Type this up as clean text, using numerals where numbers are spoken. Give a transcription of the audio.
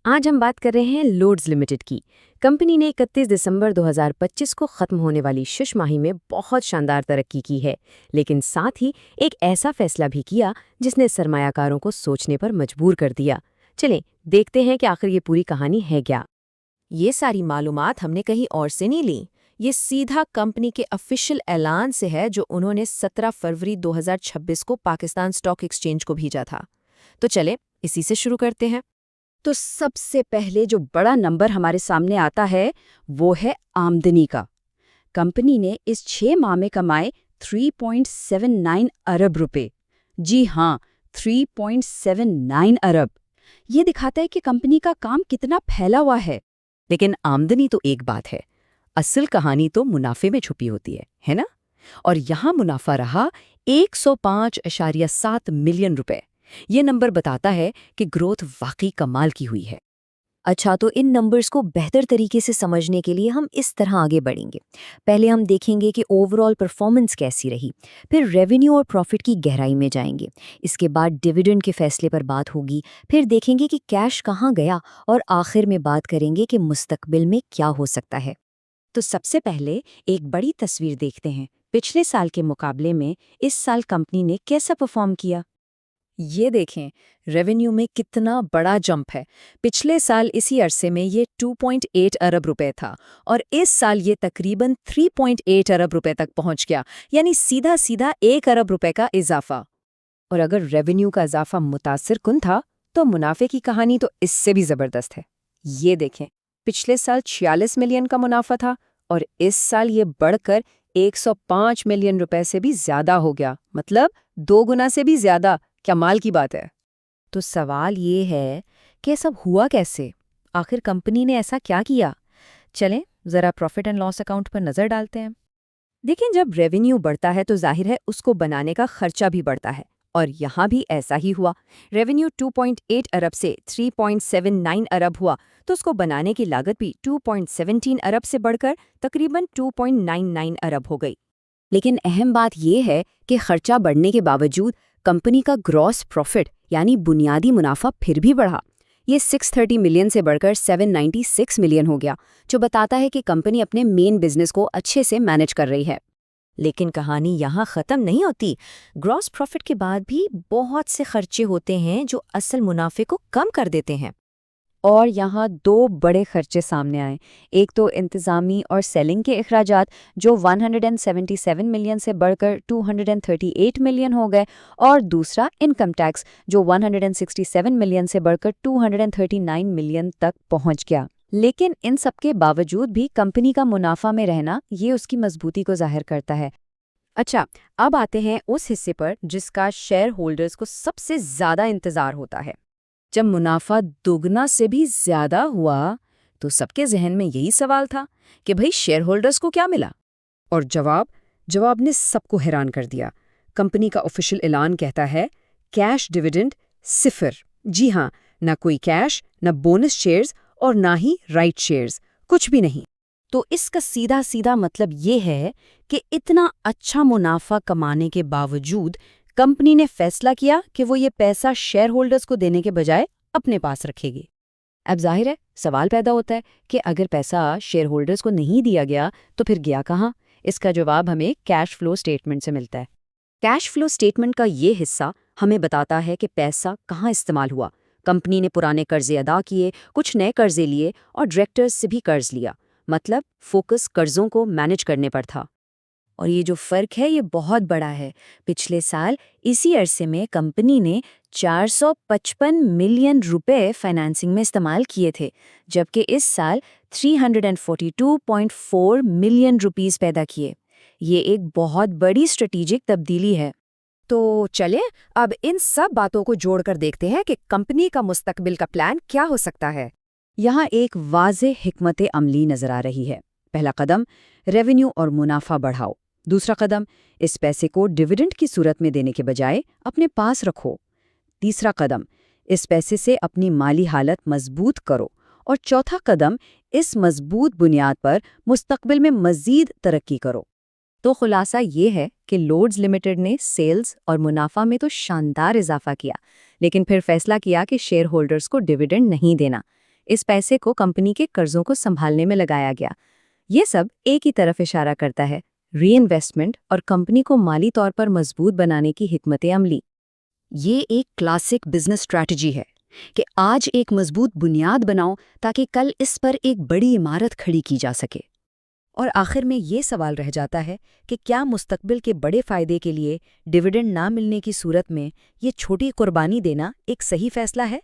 आज हम बात कर रहे हैं लोड्स लिमिटेड की। कंपनी ने 31 दिसंबर 2025 को खत्म होने वाली शुष्माही में बहुत शानदार तरक्की की है, लेकिन साथ ही एक ऐसा फैसला भी किया जिसने सरमायाकारों को सोचने पर मजबूर कर दिया। चलें देखते हैं कि आखिर ये पूरी कहानी है क्या। ये सारी मालूमात हमने कहीं और से नहीं ली। ये सीधा कंपनी के ऑफिशियल ऐलान से है जो उन्होंने 17 फरवरी 2026 को पाकिस्तान स्टॉक एक्सचेंज को भेजा था। तो चले इसी से शुरू करते हैं। तो सबसे पहले जो बड़ा नंबर हमारे सामने आता है वो है आमदनी का। कंपनी ने इस 6 माह में कमाए 3.79 अरब रुपए। जी हाँ, 3.79 अरब। ये दिखाता है कि कंपनी का काम कितना फैला हुआ है। लेकिन आमदनी तो एक बात है, असल कहानी तो मुनाफे में छुपी होती है ना? और यहाँ मुनाफा रहा 105.7 मिलियन रुपए। ये नंबर बताता है कि ग्रोथ वाकई कमाल की हुई है। अच्छा, तो इन नंबर्स को बेहतर तरीके से समझने के लिए हम इस तरह आगे बढ़ेंगे। पहले हम देखेंगे कि ओवरऑल परफॉर्मेंस कैसी रही, फिर रेवेन्यू और प्रॉफिट की गहराई में जाएंगे, इसके बाद डिविडेंड के फैसले पर बात होगी, फिर देखेंगे कि कैश कहाँ गया और आखिर में बात करेंगे कि मुस्तकबिल में क्या हो सकता है। तो सबसे पहले एक बड़ी तस्वीर देखते हैं। पिछले साल के मुकाबले में इस साल कंपनी ने कैसा परफॉर्म किया। ये देखें, रेवेन्यू में कितना बड़ा जंप है। पिछले साल इसी अरसे में ये 2.8 अरब रुपए था और इस साल ये तकरीबन 3.8 अरब रुपए तक पहुंच गया, यानी सीधा सीधा 1 अरब रुपए का इजाफा। और अगर रेवेन्यू का इजाफा मुतासिर कुन था, तो मुनाफे की कहानी तो इससे भी जबरदस्त है। ये देखें, पिछले साल 46 मिलियन का मुनाफा था और इस साल ये बढ़कर 105 मिलियन रुपए से भी ज्यादा हो गया, मतलब 2 गुना से भी ज्यादा। क्या माल की बात है। तो सवाल ये है कि सब हुआ कैसे? आखिर कंपनी ने ऐसा क्या किया? चलें जरा प्रॉफिट एंड लॉस अकाउंट पर नजर डालते हैं। देखिए, जब रेवेन्यू बढ़ता है तो जाहिर है उसको बनाने का खर्चा भी बढ़ता है, और यहाँ भी ऐसा ही हुआ। रेवेन्यू 2.8 अरब से 3.79 अरब हुआ, तो उसको बनाने की लागत भी 2.17 अरब से बढ़कर तकरीबन 2.99 अरब हो गई। लेकिन अहम बात यह है कि खर्चा बढ़ने के बावजूद कंपनी का ग्रॉस प्रॉफिट यानी बुनियादी मुनाफा फिर भी बढ़ा। ये 630 मिलियन से बढ़कर 796 मिलियन हो गया, जो बताता है कि कंपनी अपने मेन बिजनेस को अच्छे से मैनेज कर रही है। लेकिन कहानी यहाँ ख़त्म नहीं होती। ग्रॉस प्रॉफिट के बाद भी बहुत से खर्चे होते हैं जो असल मुनाफे को कम कर देते हैं। और यहाँ 2 बड़े खर्चे सामने आए। एक तो इंतज़ामी और सेलिंग के अखराजात जो 177 मिलियन से बढ़कर 238 मिलियन हो गए, और दूसरा इनकम टैक्स जो 167 मिलियन से बढ़कर 239 मिलियन तक पहुँच गया। लेकिन इन सब के बावजूद भी कंपनी का मुनाफा में रहना ये उसकी मजबूती को जाहिर करता है। अच्छा, अब आते हैं उस हिस्से पर जिसका शेयर होल्डर्स को सबसे ज़्यादा इंतज़ार होता है। जब मुनाफा दोगुना से भी ज्यादा हुआ तो सबके जहन में यही सवाल था कि भाई शेयर होल्डर्स को क्या मिला। और जवाब ने सबको हैरान कर दिया। कंपनी का ऑफिशियल ऐलान कहता है कैश डिविडेंड 0। जी हाँ, ना कोई कैश, ना बोनस शेयर्स और ना ही राइट शेयर्स, कुछ भी नहीं। तो इसका सीधा सीधा मतलब ये है कि इतना अच्छा मुनाफा कमाने के बावजूद कंपनी ने फैसला किया कि वो ये पैसा शेयर होल्डर्स को देने के बजाय अपने पास रखेगी। अब जाहिर है सवाल पैदा होता है कि अगर पैसा शेयर होल्डर्स को नहीं दिया गया तो फिर गया कहाँ? इसका जवाब हमें कैश फ्लो स्टेटमेंट से मिलता है। कैश फ्लो स्टेटमेंट का ये हिस्सा हमें बताता है कि पैसा कहाँ इस्तेमाल हुआ। कंपनी ने पुराने कर्जे अदा किए, कुछ नए कर्जे लिए और डायरेक्टर्स से भी कर्ज लिया, मतलब फोकस कर्जों को मैनेज करने पर था। और ये जो फ़र्क है ये बहुत बड़ा है। पिछले साल इसी अरसे में कंपनी ने 455 मिलियन रुपए फाइनेंसिंग में इस्तेमाल किए थे, जबकि इस साल 342.4 मिलियन रुपीस पैदा किए। ये एक बहुत बड़ी स्ट्रेटेजिक तब्दीली है। तो चले अब इन सब बातों को जोड़कर देखते हैं कि कंपनी का मुस्तकबिल का प्लान क्या हो सकता है। यहाँ एक वाज़ेह हिकमत अमली नजर आ रही है। पहला कदम, रेवेन्यू और मुनाफा बढ़ाओ। दूसरा कदम, इस पैसे को डिविडेंड की सूरत में देने के बजाय अपने पास रखो। तीसरा कदम, इस पैसे से अपनी माली हालत मजबूत करो। और चौथा कदम, इस मजबूत बुनियाद पर मुस्तकबिल में मजीद तरक्की करो। तो खुलासा ये है कि लोड्स लिमिटेड ने सेल्स और मुनाफा में तो शानदार इजाफा किया, लेकिन फिर फैसला किया कि शेयर होल्डर्स को डिविडेंड नहीं देना। इस पैसे को कंपनी के कर्जों को संभालने में लगाया गया। ये सब एक ही तरफ इशारा करता है, रीइन्वेस्टमेंट और कंपनी को माली तौर पर मजबूत बनाने की हिकमत अमली। ये एक क्लासिक बिजनेस स्ट्रैटेजी है कि आज एक मजबूत बुनियाद बनाओ ताकि कल इस पर एक बड़ी इमारत खड़ी की जा सके। और आखिर में ये सवाल रह जाता है कि क्या मुस्तकबिल के बड़े फायदे के लिए डिविडेंड ना मिलने की सूरत में ये छोटी कुर्बानी देना एक सही फैसला है?